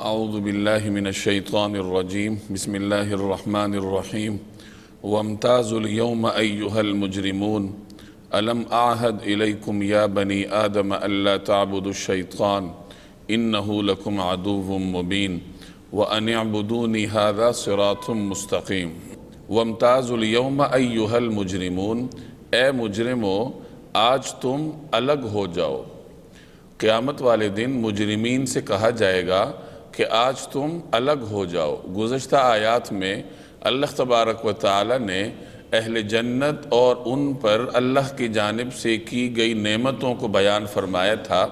اعوذ باللہ من الشیطان الرجیم بسم اللہ الرحمن الرحیم وامتازوا اليوم ایہا المجرمون الم اعہد الیکم یا بنی آدم الا تعبدوا الشیطان انہ لکم عدو مبین وان اعبدونی ھذا صراط مستقیم وامتازوا اليوم ایہا المجرمون، اے مجرمو آج تم الگ ہو جاؤ۔ قیامت والے دن مجرمین سے کہا جائے گا کہ آج تم الگ ہو جاؤ۔ گزشتہ آیات میں اللہ تبارک و تعالی نے اہل جنت اور ان پر اللہ کی جانب سے کی گئی نعمتوں کو بیان فرمایا تھا۔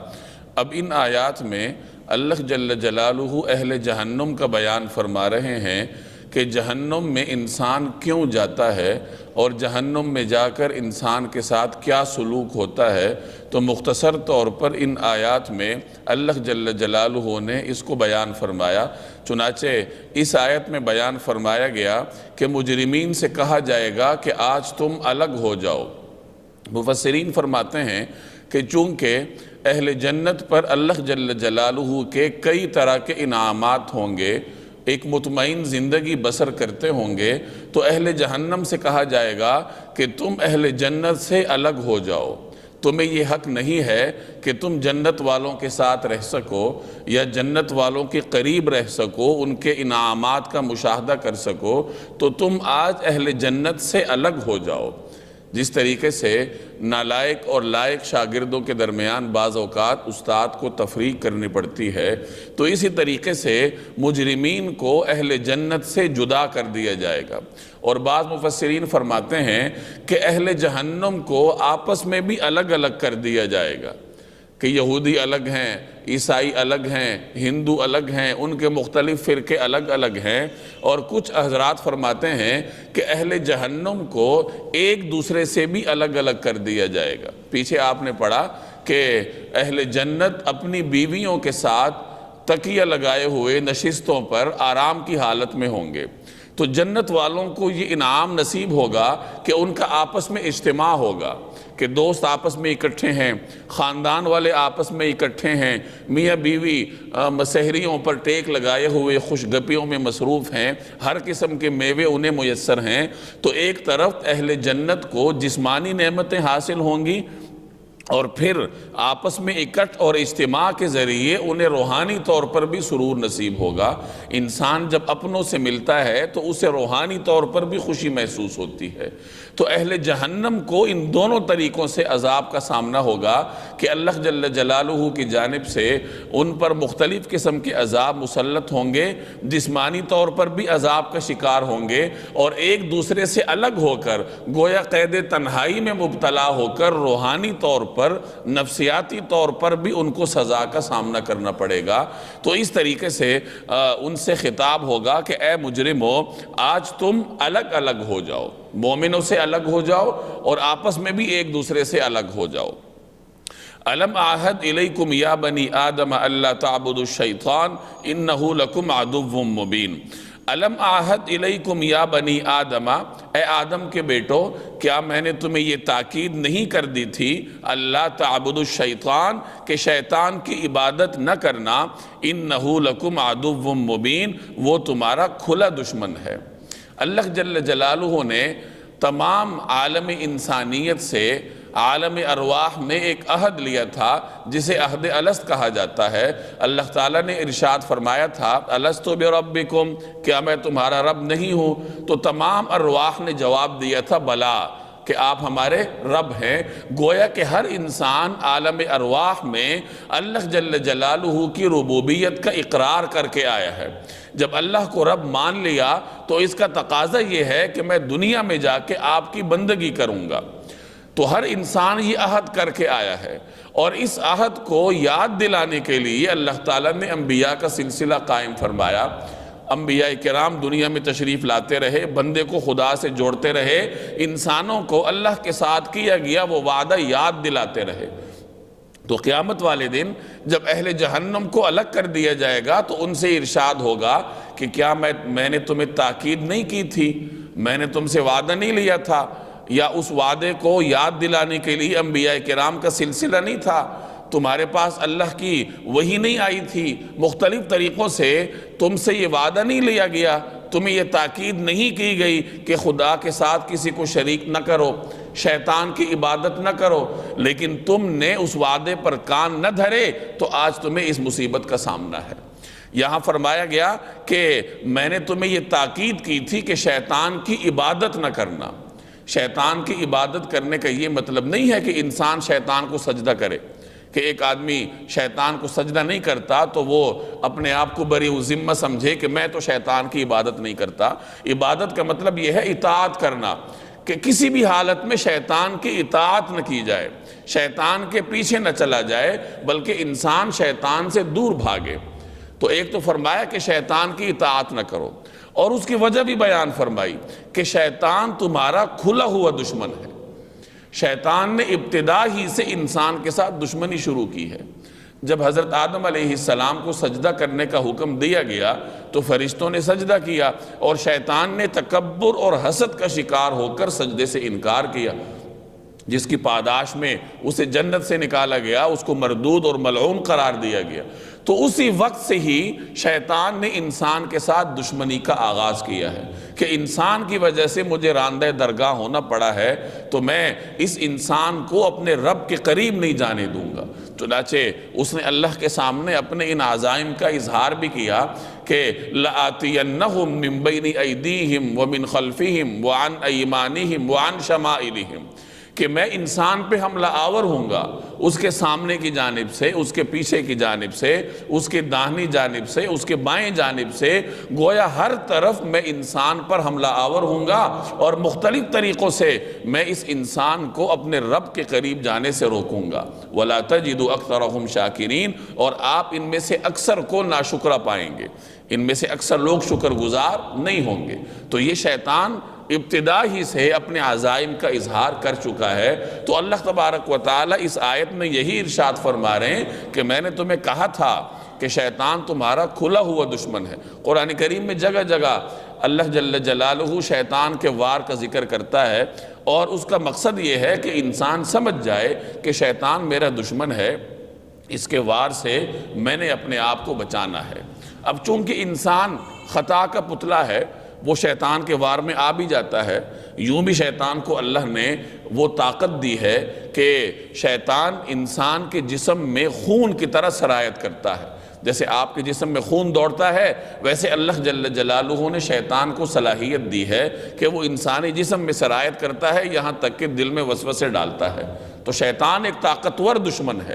اب ان آیات میں اللہ جل جلالہ اہل جہنم کا بیان فرما رہے ہیں کہ جہنم میں انسان کیوں جاتا ہے اور جہنم میں جا کر انسان کے ساتھ کیا سلوک ہوتا ہے۔ تو مختصر طور پر ان آیات میں اللہ جل جلالہ نے اس کو بیان فرمایا۔ چنانچہ اس آیت میں بیان فرمایا گیا کہ مجرمین سے کہا جائے گا کہ آج تم الگ ہو جاؤ۔ مفسرین فرماتے ہیں کہ چونکہ اہل جنت پر اللہ جل جلالہ کے کئی طرح کے انعامات ہوں گے، ایک مطمئن زندگی بسر کرتے ہوں گے، تو اہل جہنم سے کہا جائے گا کہ تم اہل جنت سے الگ ہو جاؤ۔ تمہیں یہ حق نہیں ہے کہ تم جنت والوں کے ساتھ رہ سکو یا جنت والوں کے قریب رہ سکو، ان کے انعامات کا مشاہدہ کر سکو، تو تم آج اہل جنت سے الگ ہو جاؤ۔ جس طریقے سے نالائق اور لائق شاگردوں کے درمیان بعض اوقات استاد کو تفریق کرنی پڑتی ہے، تو اسی طریقے سے مجرمین کو اہل جنت سے جدا کر دیا جائے گا۔ اور بعض مفسرین فرماتے ہیں کہ اہل جہنم کو آپس میں بھی الگ الگ کر دیا جائے گا کہ یہودی الگ ہیں، عیسائی الگ ہیں، ہندو الگ ہیں، ان کے مختلف فرقے الگ الگ ہیں۔ اور کچھ حضرات فرماتے ہیں کہ اہل جہنم کو ایک دوسرے سے بھی الگ الگ کر دیا جائے گا۔ پیچھے آپ نے پڑھا کہ اہل جنت اپنی بیویوں کے ساتھ تکیہ لگائے ہوئے نشستوں پر آرام کی حالت میں ہوں گے، تو جنت والوں کو یہ انعام نصیب ہوگا کہ ان کا آپس میں اجتماع ہوگا، کہ دوست آپس میں اکٹھے ہیں، خاندان والے آپس میں اکٹھے ہیں، میاں بیوی سحریوں پر ٹیک لگائے ہوئے خوش گپیوں میں مصروف ہیں، ہر قسم کے میوے انہیں میسر ہیں۔ تو ایک طرف اہل جنت کو جسمانی نعمتیں حاصل ہوں گی، اور پھر آپس میں اکٹھ اور اجتماع کے ذریعے انہیں روحانی طور پر بھی سرور نصیب ہوگا۔ انسان جب اپنوں سے ملتا ہے تو اسے روحانی طور پر بھی خوشی محسوس ہوتی ہے۔ تو اہل جہنم کو ان دونوں طریقوں سے عذاب کا سامنا ہوگا کہ اللہ جل جلالہ کی جانب سے ان پر مختلف قسم کے عذاب مسلط ہوں گے، جسمانی طور پر بھی عذاب کا شکار ہوں گے، اور ایک دوسرے سے الگ ہو کر گویا قید تنہائی میں مبتلا ہو کر روحانی طور پر نفسیاتی طور پر بھی ان کو سزا کا سامنا کرنا پڑے گا۔ تو اس طریقے سے ان سے خطاب ہوگا کہ اے مجرمو آج تم الگ الگ ہو جاؤ، مومنوں سے الگ ہو جاؤ اور آپس میں بھی ایک دوسرے سے الگ ہو جاؤ۔ الم اعہد الیکم یا بنی آدم الا تعبدوا الشیطان انہ لکم عدو مبین۔ الم اعہد الیکم یا بنی آدم، اے آدم کے بیٹو، کیا میں نے تمہیں یہ تاکید نہیں کر دی تھی اللہ تعبدوا الشیطان کہ شیطان کی عبادت نہ کرنا، انہ لکم عدو مبین، وہ تمہارا کھلا دشمن ہے۔ اللہ جل جلالہ نے تمام عالم انسانیت سے عالم ارواح میں ایک عہد لیا تھا جسے عہد الست کہا جاتا ہے۔ اللہ تعالیٰ نے ارشاد فرمایا تھا الستُ بربکم، کیا میں تمہارا رب نہیں ہوں؟ تو تمام ارواح نے جواب دیا تھا بلا، کہ آپ ہمارے رب ہیں۔ گویا کہ ہر انسان عالم ارواح میں اللہ جل جلالہ کی ربوبیت کا اقرار کر کے آیا ہے۔ جب اللہ کو رب مان لیا تو اس کا تقاضا یہ ہے کہ میں دنیا میں جا کے آپ کی بندگی کروں گا۔ تو ہر انسان یہ عہد کر کے آیا ہے، اور اس عہد کو یاد دلانے کے لیے اللہ تعالیٰ نے انبیاء کا سلسلہ قائم فرمایا۔ انبیاء کرام دنیا میں تشریف لاتے رہے، بندے کو خدا سے جوڑتے رہے، انسانوں کو اللہ کے ساتھ کیا گیا وہ وعدہ یاد دلاتے رہے۔ تو قیامت والے دن جب اہل جہنم کو الگ کر دیا جائے گا تو ان سے ارشاد ہوگا کہ کیا میں نے تمہیں تاکید نہیں کی تھی، میں نے تم سے وعدہ نہیں لیا تھا، یا اس وعدے کو یاد دلانے کے لیے انبیاء کرام کا سلسلہ نہیں تھا؟ تمہارے پاس اللہ کی وحی نہیں آئی تھی، مختلف طریقوں سے تم سے یہ وعدہ نہیں لیا گیا، تمہیں یہ تاکید نہیں کی گئی کہ خدا کے ساتھ کسی کو شریک نہ کرو، شیطان کی عبادت نہ کرو، لیکن تم نے اس وعدے پر کان نہ دھرے تو آج تمہیں اس مصیبت کا سامنا ہے۔ یہاں فرمایا گیا کہ میں نے تمہیں یہ تاکید کی تھی کہ شیطان کی عبادت نہ کرنا۔ شیطان کی عبادت کرنے کا یہ مطلب نہیں ہے کہ انسان شیطان کو سجدہ کرے، کہ ایک آدمی شیطان کو سجدہ نہیں کرتا تو وہ اپنے آپ کو بری ذمہ سمجھے کہ میں تو شیطان کی عبادت نہیں کرتا۔ عبادت کا مطلب یہ ہے اطاعت کرنا، کہ کسی بھی حالت میں شیطان کی اطاعت نہ کی جائے، شیطان کے پیچھے نہ چلا جائے، بلکہ انسان شیطان سے دور بھاگے۔ تو ایک تو فرمایا کہ شیطان کی اطاعت نہ کرو، اور اس کی وجہ بھی بیان فرمائی کہ شیطان تمہارا کھلا ہوا دشمن ہے۔ شیطان نے ابتدا ہی سے انسان کے ساتھ دشمنی شروع کی ہے۔ جب حضرت آدم علیہ السلام کو سجدہ کرنے کا حکم دیا گیا تو فرشتوں نے سجدہ کیا، اور شیطان نے تکبر اور حسد کا شکار ہو کر سجدے سے انکار کیا، جس کی پاداش میں اسے جنت سے نکالا گیا، اس کو مردود اور ملعون قرار دیا گیا۔ تو اسی وقت سے ہی شیطان نے انسان کے ساتھ دشمنی کا آغاز کیا ہے کہ انسان کی وجہ سے مجھے راندہ درگاہ ہونا پڑا ہے، تو میں اس انسان کو اپنے رب کے قریب نہیں جانے دوں گا۔ چنانچہ اس نے اللہ کے سامنے اپنے ان عزائم کا اظہار بھی کیا کہ لَآتِيَنَّهُمْ مِنْ بَيْنِ أَيْدِيهِمْ وَمِنْ خَلْفِهِمْ وَعَنْ أَيْمَانِهِمْ وَعَنْ شَمَائِلِهِمْ، کہ میں انسان پہ حملہ آور ہوں گا، اس کے سامنے کی جانب سے، اس کے پیچھے کی جانب سے، اس کے داہنی جانب سے، اس کے بائیں جانب سے، گویا ہر طرف میں انسان پر حملہ آور ہوں گا، اور مختلف طریقوں سے میں اس انسان کو اپنے رب کے قریب جانے سے روکوں گا۔ وَلَا تَجِدُ أَكْثَرَهُمْ شَاكِرِينَ، اور آپ ان میں سے اکثر کو ناشکرہ پائیں گے، ان میں سے اکثر لوگ شکر گزار نہیں ہوں گے۔ تو یہ شیطان ابتدا ہی سے اپنے عزائم کا اظہار کر چکا ہے۔ تو اللہ تبارک و تعالی اس آیت میں یہی ارشاد فرما رہے ہیں کہ میں نے تمہیں کہا تھا کہ شیطان تمہارا کھلا ہوا دشمن ہے۔ قرآن کریم میں جگہ جگہ اللہ جل جلالہ شیطان کے وار کا ذکر کرتا ہے، اور اس کا مقصد یہ ہے کہ انسان سمجھ جائے کہ شیطان میرا دشمن ہے، اس کے وار سے میں نے اپنے آپ کو بچانا ہے۔ اب چونکہ انسان خطا کا پتلا ہے، وہ شیطان کے وار میں آ بھی جاتا ہے۔ یوں بھی شیطان کو اللہ نے وہ طاقت دی ہے کہ شیطان انسان کے جسم میں خون کی طرح سرایت کرتا ہے۔ جیسے آپ کے جسم میں خون دوڑتا ہے، ویسے اللہ جل جلالہ نے شیطان کو صلاحیت دی ہے کہ وہ انسانی جسم میں سرایت کرتا ہے، یہاں تک کہ دل میں وسوسے ڈالتا ہے۔ تو شیطان ایک طاقتور دشمن ہے۔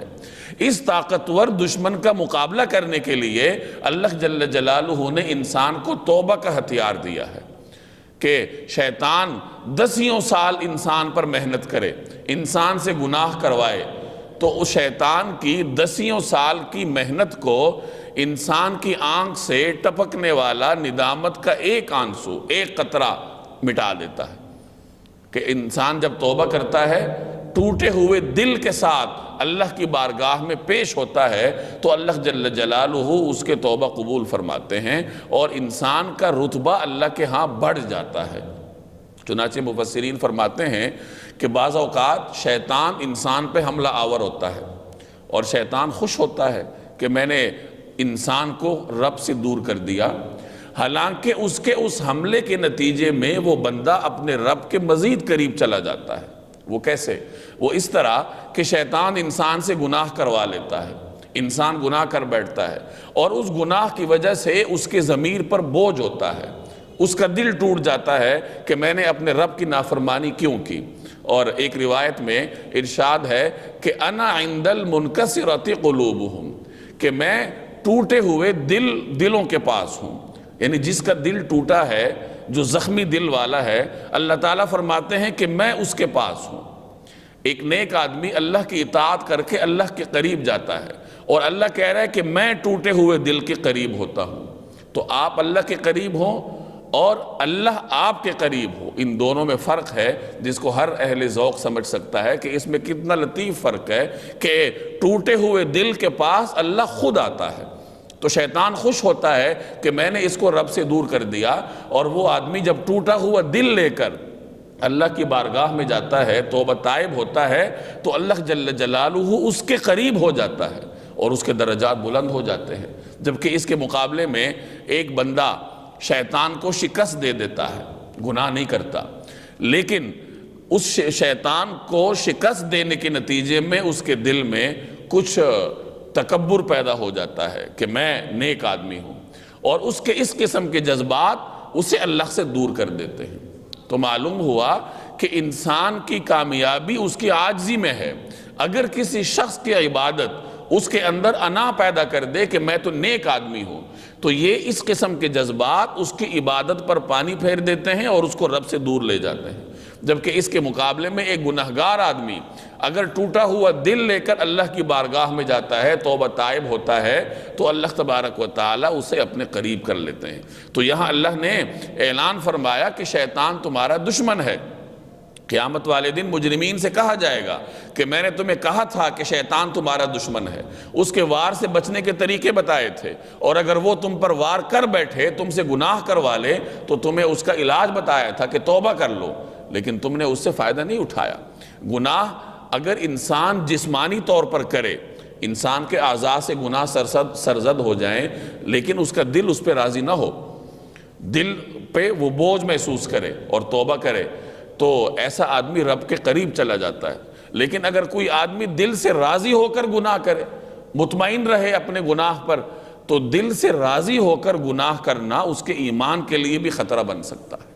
اس طاقتور دشمن کا مقابلہ کرنے کے لیے اللہ جل جلالہ نے انسان کو توبہ کا ہتھیار دیا ہے کہ شیطان 10 سال انسان پر محنت کرے، انسان سے گناہ کروائے، تو اس شیطان کی 10 سال کی محنت کو انسان کی آنکھ سے ٹپکنے والا ندامت کا ایک آنسو، ایک قطرہ مٹا دیتا ہے۔ کہ انسان جب توبہ کرتا ہے، ٹوٹے ہوئے دل کے ساتھ اللہ کی بارگاہ میں پیش ہوتا ہے، تو اللہ جل جلالہ اس کے توبہ قبول فرماتے ہیں، اور انسان کا رتبہ اللہ کے ہاں بڑھ جاتا ہے۔ چنانچہ مفسرین فرماتے ہیں کہ بعض اوقات شیطان انسان پہ حملہ آور ہوتا ہے، اور شیطان خوش ہوتا ہے کہ میں نے انسان کو رب سے دور کر دیا، حالانکہ اس کے اس حملے کے نتیجے میں وہ بندہ اپنے رب کے مزید قریب چلا جاتا ہے۔ وہ کیسے؟ وہ اس طرح کہ شیطان انسان سے گناہ کروا لیتا ہے، انسان گناہ کر بیٹھتا ہے، اور اس گناہ کی وجہ سے اس کے ضمیر پر بوجھ ہوتا ہے، اس کا دل ٹوٹ جاتا ہے کہ میں نے اپنے رب کی نافرمانی کیوں کی۔ اور ایک روایت میں ارشاد ہے کہ انا عند المنکسرۃ قلوبہم، کہ میں ٹوٹے ہوئے دلوں کے پاس ہوں، یعنی جس کا دل ٹوٹا ہے، جو زخمی دل والا ہے، اللہ تعالیٰ فرماتے ہیں کہ میں اس کے پاس ہوں۔ ایک نیک آدمی اللہ کی اطاعت کر کے اللہ کے قریب جاتا ہے، اور اللہ کہہ رہا ہے کہ میں ٹوٹے ہوئے دل کے قریب ہوتا ہوں۔ تو آپ اللہ کے قریب ہوں اور اللہ آپ کے قریب ہو، ان دونوں میں فرق ہے جس کو ہر اہل ذوق سمجھ سکتا ہے کہ اس میں کتنا لطیف فرق ہے کہ ٹوٹے ہوئے دل کے پاس اللہ خود آتا ہے۔ تو شیطان خوش ہوتا ہے کہ میں نے اس کو رب سے دور کر دیا، اور وہ آدمی جب ٹوٹا ہوا دل لے کر اللہ کی بارگاہ میں جاتا ہے، توبہ طائب ہوتا ہے، تو اللہ جل جلالہ اس کے قریب ہو جاتا ہے اور اس کے درجات بلند ہو جاتے ہیں۔ جبکہ اس کے مقابلے میں ایک بندہ شیطان کو شکست دے دیتا ہے، گناہ نہیں کرتا، لیکن اس شیطان کو شکست دینے کے نتیجے میں اس کے دل میں کچھ تکبر پیدا ہو جاتا ہے کہ میں نیک آدمی ہوں، اور اس کے اس قسم کے جذبات اسے اللہ سے دور کر دیتے ہیں۔ تو معلوم ہوا کہ انسان کی کامیابی اس کی عاجزی میں ہے۔ اگر کسی شخص کی عبادت اس کے اندر انا پیدا کر دے کہ میں تو نیک آدمی ہوں، تو یہ اس قسم کے جذبات اس کی عبادت پر پانی پھیر دیتے ہیں اور اس کو رب سے دور لے جاتے ہیں۔ جبکہ اس کے مقابلے میں ایک گنہگار آدمی اگر ٹوٹا ہوا دل لے کر اللہ کی بارگاہ میں جاتا ہے، توبہ طائب ہوتا ہے، تو اللہ تبارک و تعالی اسے اپنے قریب کر لیتے ہیں۔ تو یہاں اللہ نے اعلان فرمایا کہ شیطان تمہارا دشمن ہے۔ قیامت والے دن مجرمین سے کہا جائے گا کہ میں نے تمہیں کہا تھا کہ شیطان تمہارا دشمن ہے، اس کے وار سے بچنے کے طریقے بتائے تھے، اور اگر وہ تم پر وار کر بیٹھے، تم سے گناہ کروا لے، تو تمہیں اس کا علاج بتایا تھا کہ توبہ کر لو، لیکن تم نے اس سے فائدہ نہیں اٹھایا۔ گناہ اگر انسان جسمانی طور پر کرے، انسان کے اعضاء سے گناہ سرزد ہو جائیں، لیکن اس کا دل اس پہ راضی نہ ہو، دل پہ وہ بوجھ محسوس کرے اور توبہ کرے، تو ایسا آدمی رب کے قریب چلا جاتا ہے۔ لیکن اگر کوئی آدمی دل سے راضی ہو کر گناہ کرے، مطمئن رہے اپنے گناہ پر، تو دل سے راضی ہو کر گناہ کرنا اس کے ایمان کے لیے بھی خطرہ بن سکتا ہے۔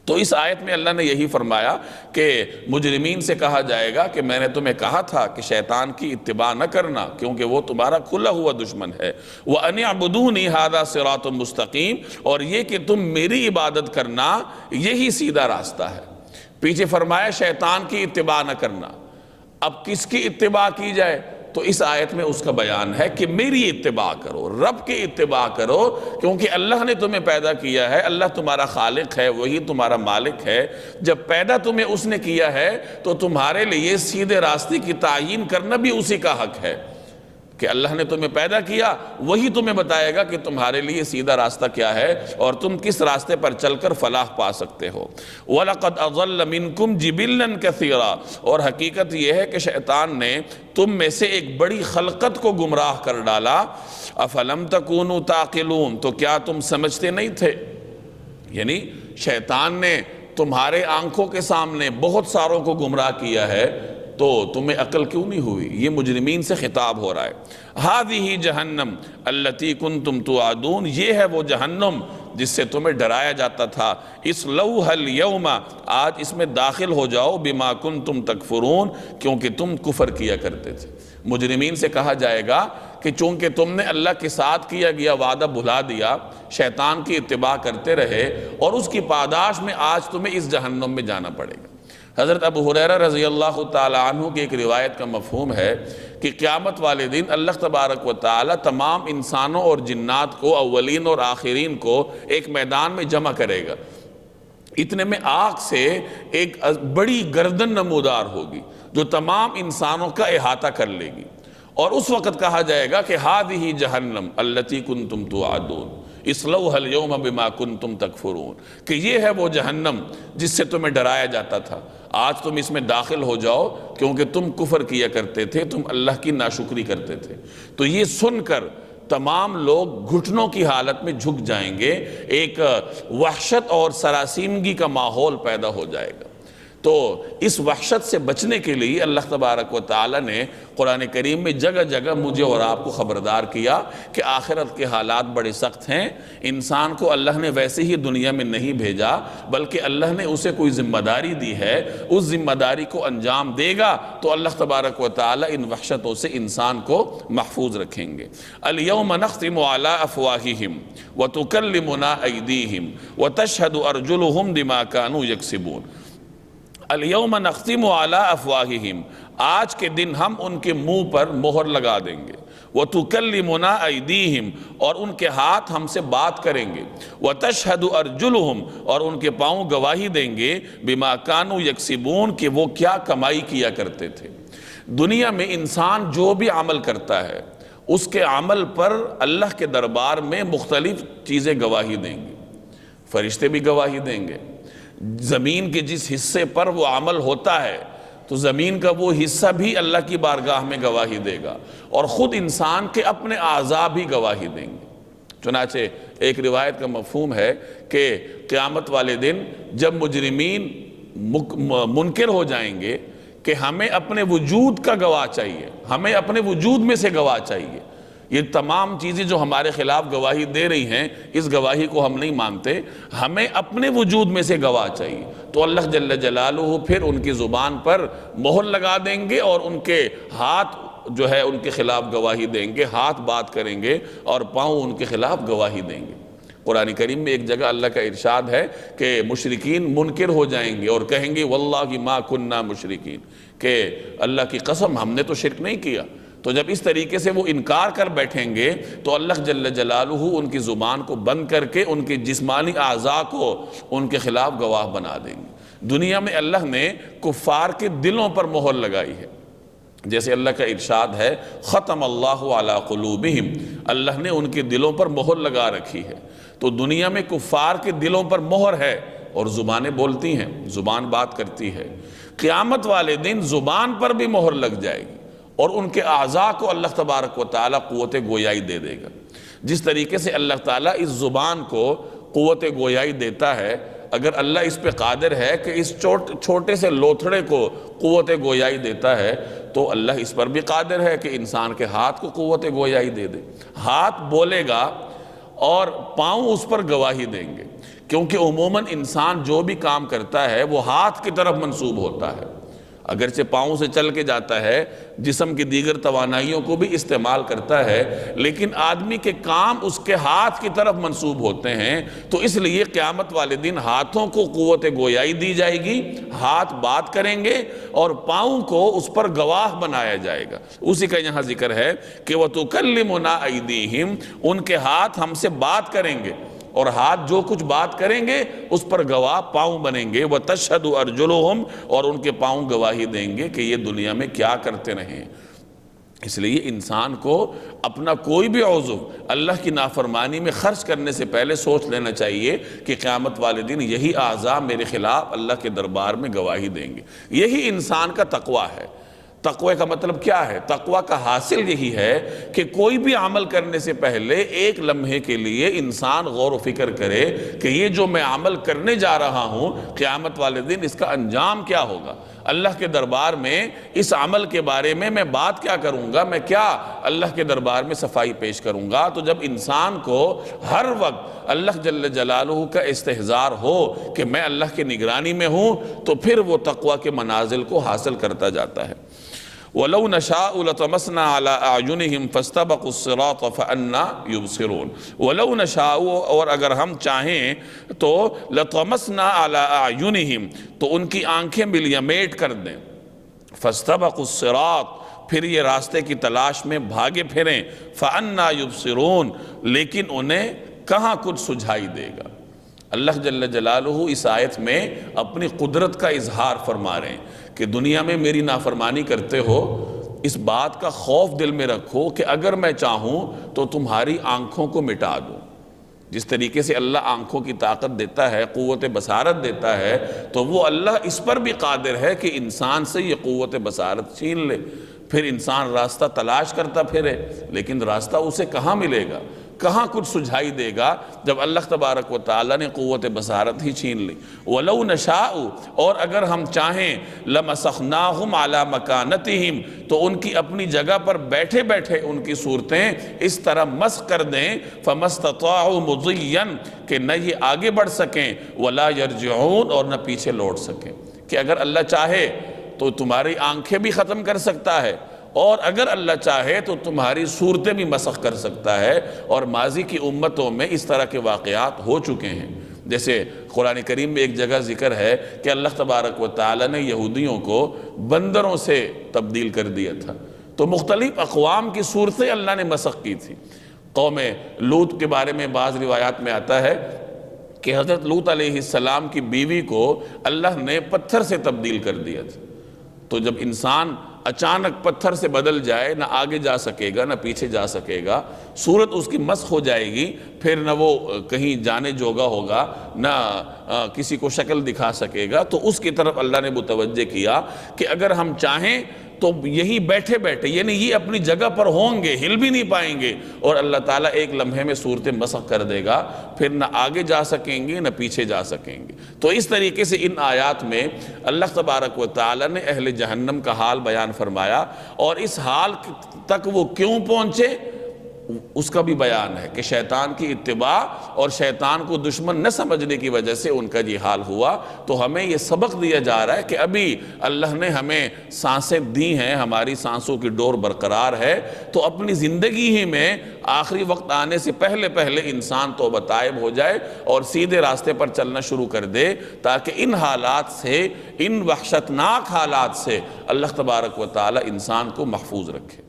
تو اس آیت میں اللہ نے یہی فرمایا کہ مجرمین سے کہا جائے گا کہ میں نے تمہیں کہا تھا کہ شیطان کی اتباع نہ کرنا، کیونکہ وہ تمہارا کھلا ہوا دشمن ہے۔ وَأَنِ اعْبُدُونِي هَذَا صِرَاطٌ مُسْتَقِيمٌ، اور یہ کہ تم میری عبادت کرنا یہی سیدھا راستہ ہے۔ پیچھے فرمایا شیطان کی اتباع نہ کرنا، اب کس کی اتباع کی جائے؟ تو اس آیت میں اس کا بیان ہے کہ میری اتباع کرو، رب کی اتباع کرو، کیونکہ اللہ نے تمہیں پیدا کیا ہے، اللہ تمہارا خالق ہے، وہی تمہارا مالک ہے۔ جب پیدا تمہیں اس نے کیا ہے تو تمہارے لیے سیدھے راستے کی تعیین کرنا بھی اسی کا حق ہے کہ اللہ نے تمہیں پیدا کیا، وہی تمہیں بتائے گا کہ تمہارے لیے سیدھا راستہ کیا ہے اور تم کس راستے پر چل کر فلاح پا سکتے ہو۔ وَلَقَدْ أَضَلَّ مِنْكُمْ جِبِلًّا كَثِيرًا، اور حقیقت یہ ہے کہ شیطان نے تم میں سے ایک بڑی خلقت کو گمراہ کر ڈالا۔ أَفَلَمْ تَكُونُوا تَعْقِلُونَ، تو کیا تم سمجھتے نہیں تھے؟ یعنی شیطان نے تمہارے آنکھوں کے سامنے بہت ساروں کو گمراہ کیا ہے، تو تمہیں عقل کیوں نہیں ہوئی؟ یہ مجرمین سے خطاب ہو رہا ہے۔ هَذِهِ جَهَنَّمْ الَّتِي كُنْتُمْ تُوعَدُونَ، یہ ہے وہ جہنم جس سے تمہیں ڈرایا جاتا تھا۔ اصْلَوْهَا الْيَوْمَ، آج اس میں داخل ہو جاؤ، بِمَا كُنْتُمْ تَكْفُرُونَ، کیونکہ تم کفر کیا کرتے تھے۔ مجرمین سے کہا جائے گا کہ چونکہ تم نے اللہ کے ساتھ کیا گیا وعدہ بھلا دیا، شیطان کی اتباع کرتے رہے، اور اس کی پاداش میں آج تمہیں اس جہنم میں جانا پڑے گا۔ حضرت ابو ہریرہ رضی اللہ تعالی عنہ کی ایک روایت کا مفہوم ہے کہ قیامت والے دن اللہ تبارک و تعالی تمام انسانوں اور جنات کو، اولین اور آخرین کو ایک میدان میں جمع کرے گا۔ اتنے میں آگ سے ایک بڑی گردن نمودار ہوگی جو تمام انسانوں کا احاطہ کر لے گی، اور اس وقت کہا جائے گا کہ ہذہ جہنم التی کنتم توعدون اصلوها اليوم بما کنتم تکفرون، کہ یہ ہے وہ جہنم جس سے تمہیں ڈرایا جاتا تھا، آج تم اس میں داخل ہو جاؤ کیونکہ تم کفر کیا کرتے تھے، تم اللہ کی ناشکری کرتے تھے۔ تو یہ سن کر تمام لوگ گھٹنوں کی حالت میں جھک جائیں گے، ایک وحشت اور سراسیمگی کا ماحول پیدا ہو جائے گا۔ تو اس وحشت سے بچنے کے لیے اللہ تبارک و تعالی نے قرآن کریم میں جگہ جگہ مجھے اور آپ کو خبردار کیا کہ آخرت کے حالات بڑے سخت ہیں۔ انسان کو اللہ نے ویسے ہی دنیا میں نہیں بھیجا، بلکہ اللہ نے اسے کوئی ذمہ داری دی ہے، اس ذمہ داری کو انجام دے گا تو اللہ تبارک و تعالی ان وحشتوں سے انسان کو محفوظ رکھیں گے۔ اليوم نختم على افواہہم وتکلمنا ایدیہم وتشہد ارجلہم بما کانوا یکسبون۔ الیوم نختم علی افواہہم، آج کے دن ہم ان کے منہ پر مہر لگا دیں گے، وتکلمنا ایدیہم، اور ان کے ہاتھ ہم سے بات کریں گے، وتشہد ارجلہم، اور ان کے پاؤں گواہی دیں گے، بما کانوا یکسبون، کہ وہ کیا کمائی کیا کرتے تھے۔ دنیا میں انسان جو بھی عمل کرتا ہے اس کے عمل پر اللہ کے دربار میں مختلف چیزیں گواہی دیں گی۔ فرشتے بھی گواہی دیں گے، زمین کے جس حصے پر وہ عمل ہوتا ہے تو زمین کا وہ حصہ بھی اللہ کی بارگاہ میں گواہی دے گا، اور خود انسان کے اپنے اعضاء بھی گواہی دیں گے۔ چنانچہ ایک روایت کا مفہوم ہے کہ قیامت والے دن جب مجرمین منکر ہو جائیں گے کہ ہمیں اپنے وجود کا گواہ چاہیے، ہمیں اپنے وجود میں سے گواہ چاہیے، یہ تمام چیزیں جو ہمارے خلاف گواہی دے رہی ہیں اس گواہی کو ہم نہیں مانتے، ہمیں اپنے وجود میں سے گواہ چاہیے، تو اللہ جل جلالہ پھر ان کی زبان پر مہر لگا دیں گے اور ان کے ہاتھ جو ہے ان کے خلاف گواہی دیں گے، ہاتھ بات کریں گے اور پاؤں ان کے خلاف گواہی دیں گے۔ قرآن کریم میں ایک جگہ اللہ کا ارشاد ہے کہ مشرکین منکر ہو جائیں گے اور کہیں گے واللہ ما کننا مشرکین، کہ اللہ کی قسم ہم نے تو شرک نہیں کیا۔ تو جب اس طریقے سے وہ انکار کر بیٹھیں گے تو اللہ جل جلالہ ان کی زبان کو بند کر کے ان کے جسمانی اعضاء کو ان کے خلاف گواہ بنا دیں گے۔ دنیا میں اللہ نے کفار کے دلوں پر مہر لگائی ہے، جیسے اللہ کا ارشاد ہے ختم اللہ علی قلوبہم، اللہ نے ان کے دلوں پر مہر لگا رکھی ہے۔ تو دنیا میں کفار کے دلوں پر مہر ہے اور زبانیں بولتی ہیں، زبان بات کرتی ہے۔ قیامت والے دن زبان پر بھی مہر لگ جائے گی اور ان کے اعضاء کو اللہ تبارک و تعالیٰ قوت گویائی دے دے گا۔ جس طریقے سے اللہ تعالیٰ اس زبان کو قوت گویائی دیتا ہے، اگر اللہ اس پہ قادر ہے کہ اس چھوٹے سے لوتھڑے کو قوت گویائی دیتا ہے تو اللہ اس پر بھی قادر ہے کہ انسان کے ہاتھ کو قوت گویائی دے دے۔ ہاتھ بولے گا اور پاؤں اس پر گواہی دیں گے، کیونکہ عموماً انسان جو بھی کام کرتا ہے وہ ہاتھ کی طرف منسوب ہوتا ہے، اگرچہ پاؤں سے چل کے جاتا ہے، جسم کی دیگر توانائیوں کو بھی استعمال کرتا ہے، لیکن آدمی کے کام اس کے ہاتھ کی طرف منسوب ہوتے ہیں۔ تو اس لیے قیامت والے دن ہاتھوں کو قوت گویائی دی جائے گی، ہاتھ بات کریں گے اور پاؤں کو اس پر گواہ بنایا جائے گا۔ اسی کا یہاں ذکر ہے کہ وَتُكَلِّمُنَا أَيْدِيهِمْ، ان کے ہاتھ ہم سے بات کریں گے اور ہاتھ جو کچھ بات کریں گے اس پر گواہ پاؤں بنیں گے، وَتَشْهَدُ أَرْجُلُهُمْ، اور ان کے پاؤں گواہی دیں گے کہ یہ دنیا میں کیا کرتے رہے۔ اس لیے انسان کو اپنا کوئی بھی عضو اللہ کی نافرمانی میں خرچ کرنے سے پہلے سوچ لینا چاہیے کہ قیامت والے دن یہی اعضاء میرے خلاف اللہ کے دربار میں گواہی دیں گے۔ یہی انسان کا تقوی ہے۔ تقوی کا مطلب کیا ہے؟ تقوی کا حاصل یہی ہے کہ کوئی بھی عمل کرنے سے پہلے ایک لمحے کے لیے انسان غور و فکر کرے کہ یہ جو میں عمل کرنے جا رہا ہوں قیامت والے دن اس کا انجام کیا ہوگا، اللہ کے دربار میں اس عمل کے بارے میں بات کیا کروں گا، میں کیا اللہ کے دربار میں صفائی پیش کروں گا۔ تو جب انسان کو ہر وقت اللہ جل جلالہ کا استحضار ہو کہ میں اللہ کی نگرانی میں ہوں تو پھر وہ تقوی کے منازل کو حاصل کرتا جاتا ہے۔ وَلَوْ نَشَاءُ لَطَمَسْنَا عَلَىٰ أَعْيُنِهِمْ فَاسْتَبَقُوا الصِّرَاطَ فَأَنَّىٰ يُبْصِرُونَ۔ وَلَوْ نَشَاءُ، اور اگر ہم چاہیں تو لَطَمَسْنَا عَلَىٰ أَعْيُنِهِمْ، تو ان کی آنکھیں ملیمیٹ کر دیں، فَاسْتَبَقُوا الصِّرَاطَ، پھر یہ راستے کی تلاش میں بھاگے پھریں، فَأَنَّىٰ يُبْصِرُونَ، لیکن انہیں کہاں کچھ سجھائی دے گا۔ اللہ جل جلالہ اس آیت میں اپنی قدرت کا اظہار فرما رہے ہیں کہ دنیا میں میری نافرمانی کرتے ہو، اس بات کا خوف دل میں رکھو کہ اگر میں چاہوں تو تمہاری آنکھوں کو مٹا دوں۔ جس طریقے سے اللہ آنکھوں کی طاقت دیتا ہے، قوت بصارت دیتا ہے، تو وہ اللہ اس پر بھی قادر ہے کہ انسان سے یہ قوت بصارت چھین لے، پھر انسان راستہ تلاش کرتا پھرے، لیکن راستہ اسے کہاں ملے گا، کہاں کچھ سجھائی دے گا جب اللہ تبارک و تعالیٰ نے قوت بصارت ہی چھین لی۔ وَلَوْ نَشَاءُ، اور اگر ہم چاہیں لَمَسَخْنَاهُمْ عَلَىٰ مَكَانَتِهِمْ، تو ان کی اپنی جگہ پر بیٹھے بیٹھے ان کی صورتیں اس طرح مسخ کر دیں، فَمَا اسْتَطَاعُوا مُضِيًّا، کہ نہ یہ آگے بڑھ سکیں، وَلَا يَرْجِعُونَ، اور نہ پیچھے لوٹ سکیں، کہ اگر اللہ چاہے تو تمہاری آنکھیں بھی ختم کر سکتا ہے، اور اگر اللہ چاہے تو تمہاری صورتیں بھی مسخ کر سکتا ہے۔ اور ماضی کی امتوں میں اس طرح کے واقعات ہو چکے ہیں، جیسے قرآن کریم میں ایک جگہ ذکر ہے کہ اللہ تبارک و تعالیٰ نے یہودیوں کو بندروں سے تبدیل کر دیا تھا، تو مختلف اقوام کی صورتیں اللہ نے مسخ کی تھی۔ قوم لوط کے بارے میں بعض روایات میں آتا ہے کہ حضرت لوط علیہ السلام کی بیوی کو اللہ نے پتھر سے تبدیل کر دیا تھا، تو جب انسان اچانک پتھر سے بدل جائے، نہ آگے جا سکے گا نہ پیچھے جا سکے گا، صورت اس کی مسخ ہو جائے گی، پھر نہ وہ کہیں جانے جوگا ہوگا نہ کسی کو شکل دکھا سکے گا۔ تو اس کی طرف اللہ نے متوجہ کیا کہ اگر ہم چاہیں تو یہی بیٹھے بیٹھے، یعنی یہ اپنی جگہ پر ہوں گے، ہل بھی نہیں پائیں گے، اور اللہ تعالیٰ ایک لمحے میں صورت مسخ کر دے گا، پھر نہ آگے جا سکیں گے نہ پیچھے جا سکیں گے۔ تو اس طریقے سے ان آیات میں اللہ تبارک و تعالیٰ نے اہل جہنم کا حال بیان فرمایا، اور اس حال تک وہ کیوں پہنچے اس کا بھی بیان ہے کہ شیطان کی اتباع اور شیطان کو دشمن نہ سمجھنے کی وجہ سے ان کا یہ حال ہوا۔ تو ہمیں یہ سبق دیا جا رہا ہے کہ ابھی اللہ نے ہمیں سانسیں دی ہیں، ہماری سانسوں کی ڈور برقرار ہے، تو اپنی زندگی ہی میں آخری وقت آنے سے پہلے انسان توبہ طائب ہو جائے اور سیدھے راستے پر چلنا شروع کر دے، تاکہ ان حالات سے، ان وحشتناک حالات سے اللہ تبارک و تعالی انسان کو محفوظ رکھے۔